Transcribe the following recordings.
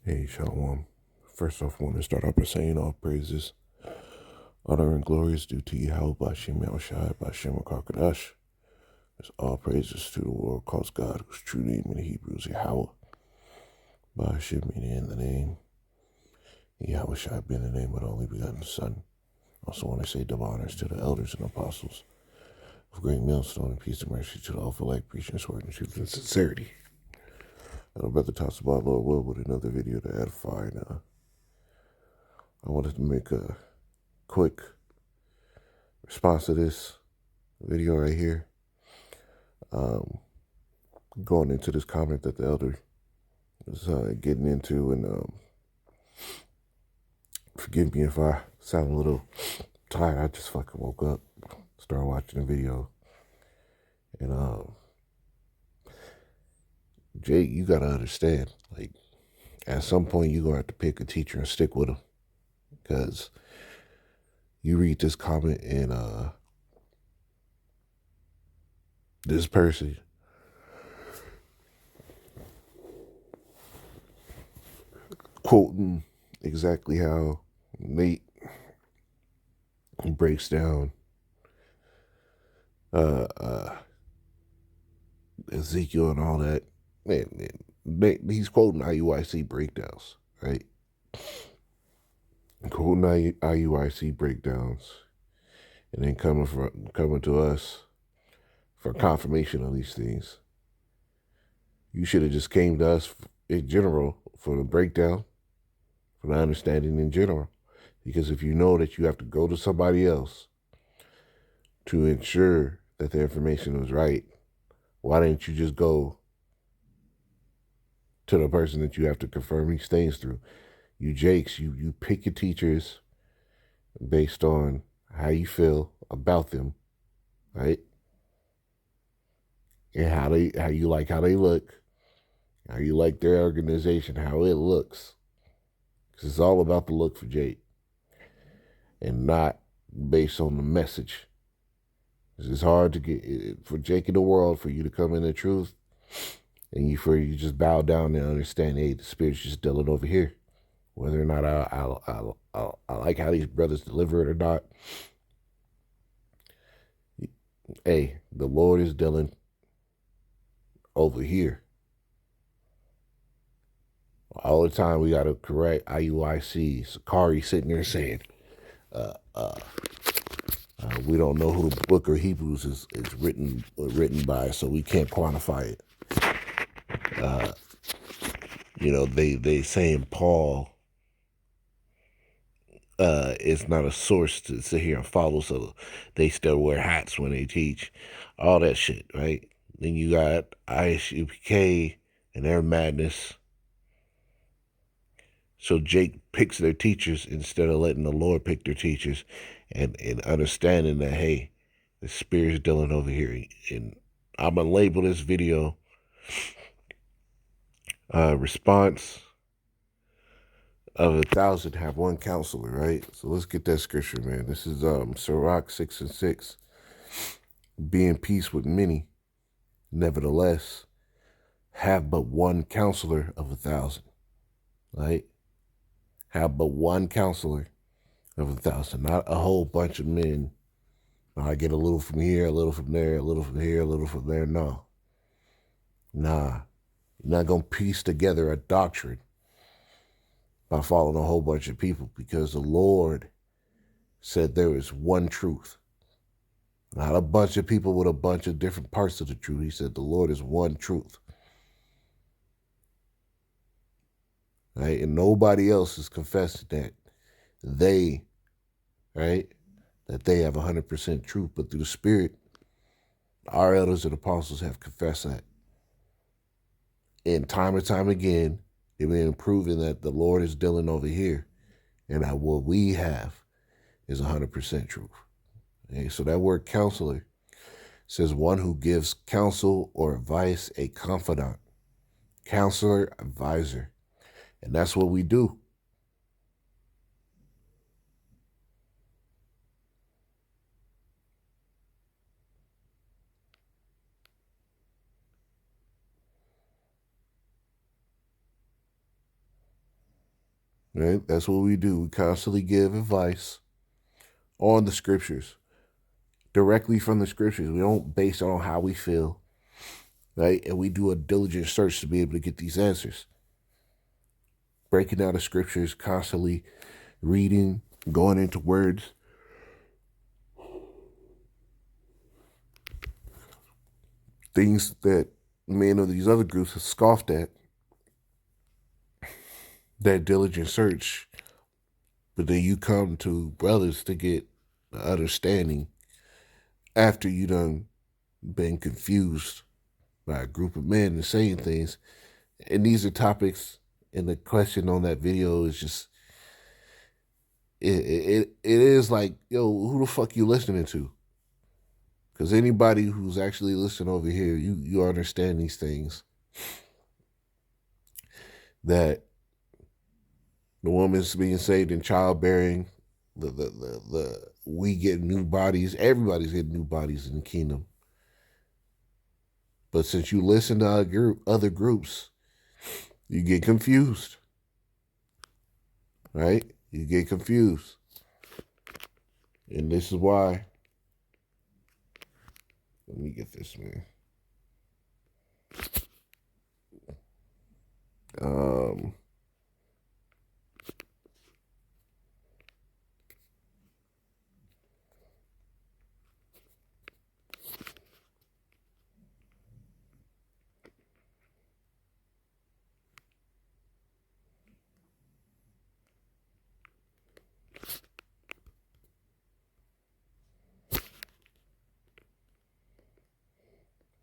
Hey, Shalom. First off, I want to start off by saying all praises, honor, and glory is due to Yahweh, Bashem Yahushai, Bashem Kakadash. It's all praises to the Lord, calls God, whose true name in the Hebrew is Yahweh. Bashem meaning in the name. Yahushai being the name of the only begotten Son. Also want to say double honors to the elders and apostles of Great Millstone and peace and mercy to the awful like preaching this word in truth and sincerity. And our brother talks about Lord Will with another video to edify. And, I wanted to make a quick response to this video right here. Going into this comment that the elder was getting into, and forgive me if I sound a little tired. I just fucking woke up, started watching the video, and Jake, you gotta understand, like at some point you're gonna have to pick a teacher and stick with them, because you read this comment and this person quoting exactly how Nate breaks down Ezekiel and all that. Man, he's quoting IUIC breakdowns, right? Quoting IUIC breakdowns, and then coming to us for confirmation of these things. You should have just came to us in general for the breakdown, for the understanding in general. Because if you know that you have to go to somebody else to ensure that the information was right, why didn't you just go to the person that you have to confirm these things through? You Jakes, you pick your teachers based on how you feel about them, right? And how you like how they look, how you like their organization, how it looks. Because it's all about the look for Jake, and not based on the message. It's hard to get for Jake in the world for you to come in the truth, and you just bow down and understand, hey, the spirit's just dealing over here. Whether or not I like how these brothers deliver it or not, hey, the Lord is dealing over here. All the time we got to correct IUIC. Sakari sitting there saying, we don't know who the book of Hebrews is written by, so we can't quantify it. They saying Paul is not a source to sit here and follow, so they still wear hats when they teach. All that shit, right? Then you got ISUPK and their madness. So Jake picks their teachers instead of letting the Lord pick their teachers, and understanding that, hey, the spirit's dealing over here. And I'm going to label this video response of 1,000 have one counselor, right? So let's get that scripture, man. This is Sirach 6:6. Be in peace with many, nevertheless, have but one counselor of 1,000, right? Have but one counselor of 1,000, not a whole bunch of men. I get a little from here, a little from there, a little from here, a little from there. No. Nah. You're not going to piece together a doctrine by following a whole bunch of people, because the Lord said there is one truth. Not a bunch of people with a bunch of different parts of the truth. He said the Lord is one truth. Right? And nobody else is confessing that they, right, that they have 100% truth. But through the Spirit, our elders and apostles have confessed that. And time again, they've been proving that the Lord is dealing over here, and that what we have is 100% truth. Okay? So that word counselor says one who gives counsel or advice, a confidant, counselor, advisor. And that's what we do. right? That's what we do. We constantly give advice on the scriptures, directly from the scriptures. We don't base it on how we feel, right? And we do a diligent search to be able to get these answers. Breaking down the scriptures, constantly reading, going into words. Things that men of these other groups have scoffed at, that diligent search. But then you come to brothers to get the understanding after you done been confused by a group of men and saying things. And these are topics, and the question on that video is just, it is like, yo, who the fuck you listening to? Because anybody who's actually listening over here, you understand these things. That the woman's being saved in childbearing, we get new bodies. Everybody's getting new bodies in the kingdom. But since you listen to other groups, you get confused, right? You get confused. And this is why. Let me get this, man.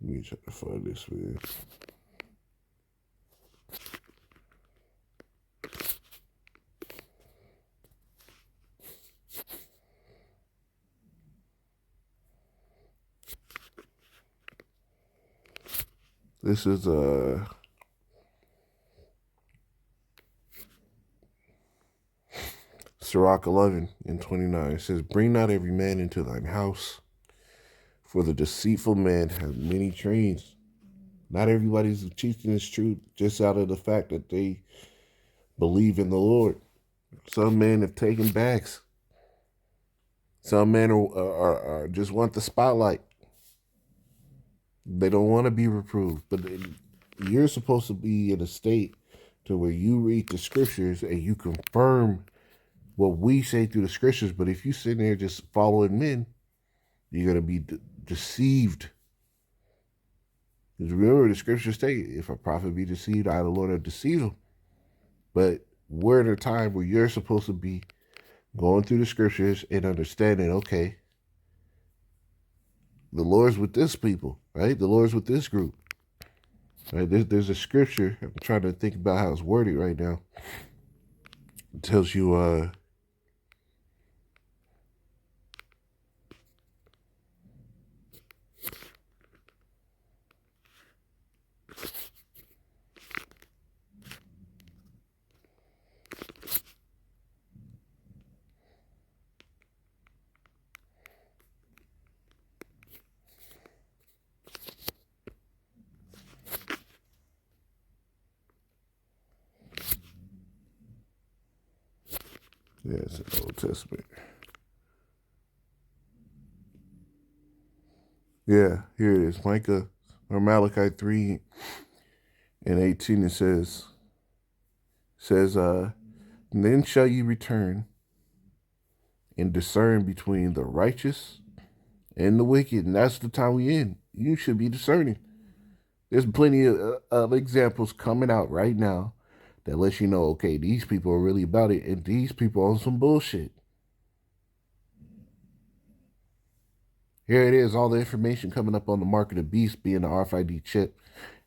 Let me try to find this, man. This is Sirach 11 and 29. It says, "Bring not every man into thine house, for the deceitful man has many trains." Not everybody's teaching this truth just out of the fact that they believe in the Lord. Some men have taken backs. Some men are just want the spotlight. They don't want to be reproved. But you're supposed to be in a state to where you read the scriptures and you confirm what we say through the scriptures. But if you sit there just following men, you're going to be deceived. Because remember, the scriptures state, if a prophet be deceived, I, the Lord, have deceived him. But we're in a time where you're supposed to be going through the scriptures and understanding, okay, the Lord's with this people, right? The Lord's with this group. Right? There's a scripture, I'm trying to think about how it's worded right now. It tells you, yeah, it's in the Old Testament. Yeah, here it is. Micah or Malachi 3 and 18, it says, "Then shall ye return and discern between the righteous and the wicked." And that's the time we in. You should be discerning. There's plenty of examples coming out right now that lets you know, okay, these people are really about it, and these people are on some bullshit. Here it is, all the information coming up on the mark of the beast, being the RFID chip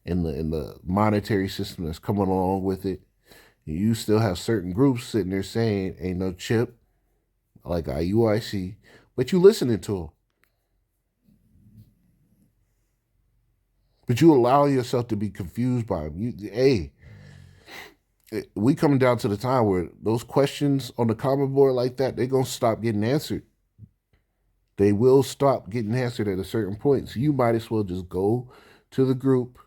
and the monetary system that's coming along with it. You still have certain groups sitting there saying ain't no chip, like IUIC, but you listening to them. But you allow yourself to be confused by them. We coming down to the time where those questions on the comment board like that, they're going to stop getting answered. They will stop getting answered at a certain point. So you might as well just go to the group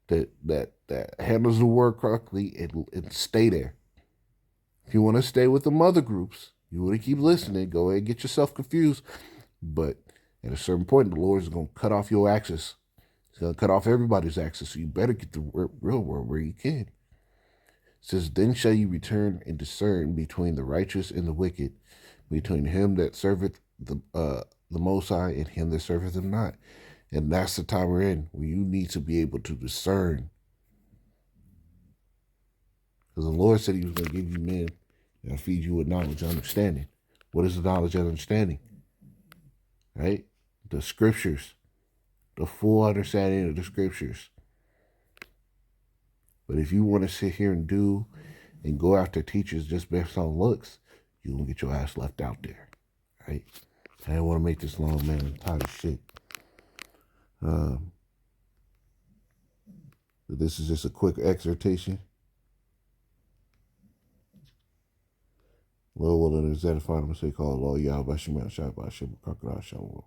that handles the work correctly and stay there. If you want to stay with the mother groups, you want to keep listening, go ahead and get yourself confused. But at a certain point, the Lord is going to cut off your access. He's going to cut off everybody's access. So you better get the real world where you can. It says, then shall you return and discern between the righteous and the wicked, between him that serveth the Most High and him that serveth him not. And that's the time we're in, where you need to be able to discern. Because the Lord said he was going to give you men and feed you with knowledge and understanding. What is the knowledge and understanding? Right? The scriptures. The full understanding of the scriptures. But if you want to sit here and do and go after teachers just based on looks, you're going to get your ass left out there. Right? I didn't want to make this long, man. I'm tired of shit. This is just a quick exhortation. Lord willing, is that a final mistake called Lord Yahweh Shemel Shabbat Shem Crocodile Shalom.